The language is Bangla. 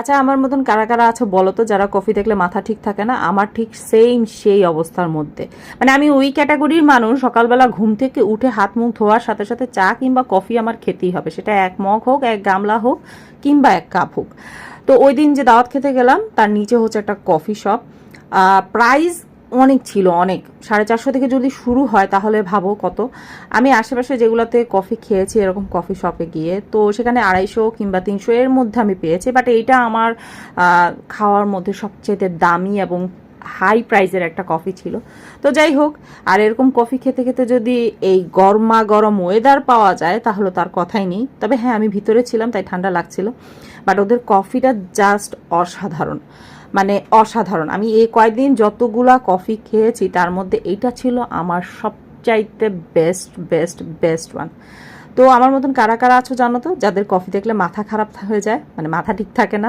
আচ্ছা, আমার মতন কারা কারা আছে বলো তো, যারা কফি দেখলে মাথা ঠিক থাকে না? আমার ঠিক সেম সেই অবস্থার মধ্যে। মানে আমি ওই ক্যাটাগরির মানুষ, সকালবেলা ঘুম থেকে উঠে হাত মুখ ধোয়ার সাথে সাথে চা কিংবা কফি আমার খেতেই হবে, সেটা 1 মগ হোক, 1 গামলা হোক, কিংবা 1 কাপ হোক। তো ওই দিন যে দাওয়াত খেতে গেলাম, তার নিচে হচ্ছে একটা কফি শপ। প্রাইস অনেক ছিল, অনেক। 450 থেকে যদি শুরু হয় তাহলে ভাবো কত। আমি আশেপাশে যেগুলোতে কফি খেয়েছি এরকম কফি শপে গিয়ে, তো সেখানে 250 কিংবা 300 এর মধ্যে আমি পেয়েছি, বাট এইটা আমার খাওয়ার মধ্যে সবচেয়ে দামি এবং হাই প্রাইজের একটা কফি ছিল। তো যাই হোক, আর এরকম কফি খেতে খেতে যদি এই গরমা গরম ওয়েদার পাওয়া যায় তাহলে তার কথাই নেই। তবে হ্যাঁ, আমি ভিতরে ছিলাম তাই ঠান্ডা লাগছিল, বাট ওদের কফিটা জাস্ট অসাধারণ, মানে অসাধারণ। আমি এই কয়েকদিন যতগুলা কফি খেয়েছি তার মধ্যে এইটা ছিল আমার সবচাইতে বেস্ট বেস্ট বেস্ট ওয়ান। তো আমার মতন কারা কারা আছো জানো তো, যাদের কফি দেখলে মাথা খারাপ হয়ে যায়, মানে মাথা ঠিক থাকে না?